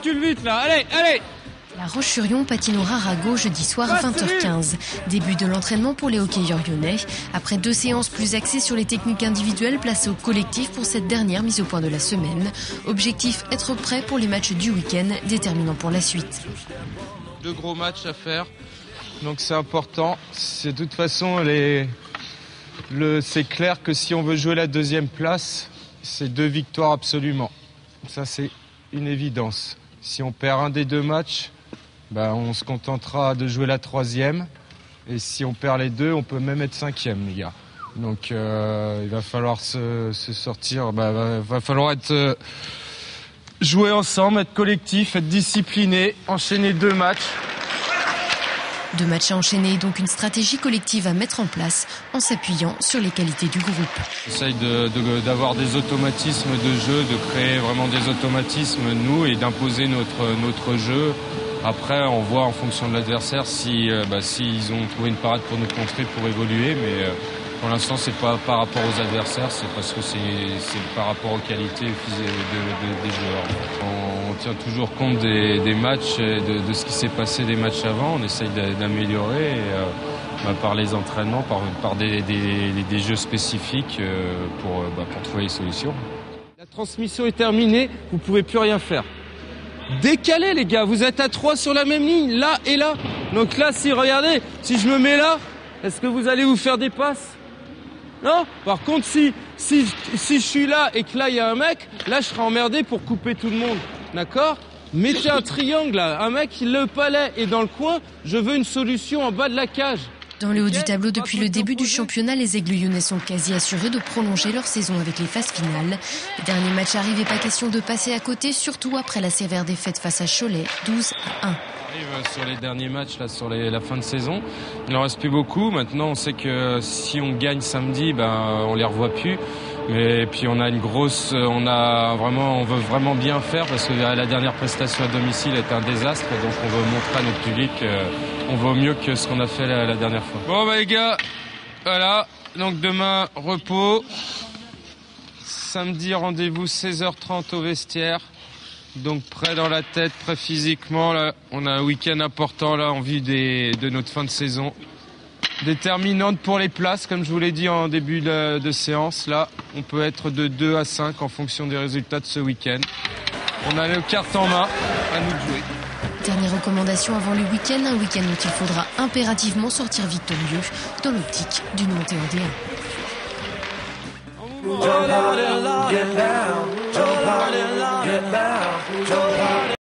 recule vite là, allez, allez. La Roche-sur-Yon patinera à Rago jeudi soir à 20h15. Début de l'entraînement pour les hockeyeurs lyonnais. Après 2 séances plus axées sur les techniques individuelles, place au collectif pour cette dernière mise au point de la semaine. Objectif, être prêt pour les matchs du week-end, déterminant pour la suite. 2 gros matchs à faire, donc c'est important. De toute façon, c'est clair que si on veut jouer la 2e place, c'est 2 victoires absolument. Ça, c'est une évidence. Si on perd un des 2 matchs, on se contentera de jouer la 3e. Et si on perd les 2, on peut même être 5e, les gars. Donc il va falloir se sortir. Va falloir être jouer ensemble, être collectif, être discipliné, enchaîner 2 matchs. 2 matchs à enchaîner, donc une stratégie collective à mettre en place en s'appuyant sur les qualités du groupe. On essaye d'avoir des automatismes de jeu, de créer vraiment des automatismes, nous, et d'imposer notre jeu. Après, on voit en fonction de l'adversaire s'ils ont trouvé une parade pour nous contrer, pour évoluer. Mais pour l'instant, c'est pas par rapport aux adversaires, c'est parce que c'est par rapport aux qualités des joueurs. On tient toujours compte des matchs, de ce qui s'est passé des matchs avant. On essaye d'améliorer par les entraînements, par des jeux spécifiques pour trouver les solutions. La transmission est terminée, vous pouvez plus rien faire. Décalez les gars, vous êtes à 3 sur la même ligne, là et là. Donc là, regardez, si je me mets là, est-ce que vous allez vous faire des passes ? Non. Par contre, si je suis là et que là il y a un mec, là je serai emmerdé pour couper tout le monde. D'accord ? Mettez un triangle là, un mec, le palais est dans le coin, je veux une solution en bas de la cage. Dans le haut du tableau, depuis le début du championnat, les Aigles lyonnais sont quasi assurés de prolonger leur saison avec les phases finales. Les derniers matchs arrivent et pas question de passer à côté, surtout après la sévère défaite face à Cholet, 12-1. Sur les derniers matchs, là, sur la fin de saison, il n'en reste plus beaucoup. Maintenant, on sait que si on gagne samedi, on les revoit plus. Mais puis on a on veut vraiment bien faire parce que la dernière prestation à domicile est un désastre. Donc on veut montrer à notre public on vaut mieux que ce qu'on a fait la dernière fois. Bon les gars, voilà. Donc demain repos. Samedi rendez-vous 16h30 au vestiaire. Donc prêt dans la tête, prêt physiquement. Là, on a un week-end important là en vue de notre fin de saison. Déterminante pour les places, comme je vous l'ai dit en début de séance. Là, on peut être de 2 à 5 en fonction des résultats de ce week-end. On a nos cartes en main, à nous de jouer. Dernière recommandation avant le week-end, un week-end dont il faudra impérativement sortir victorieux dans l'optique d'une montée en D1. Get down, get down, get down, get down.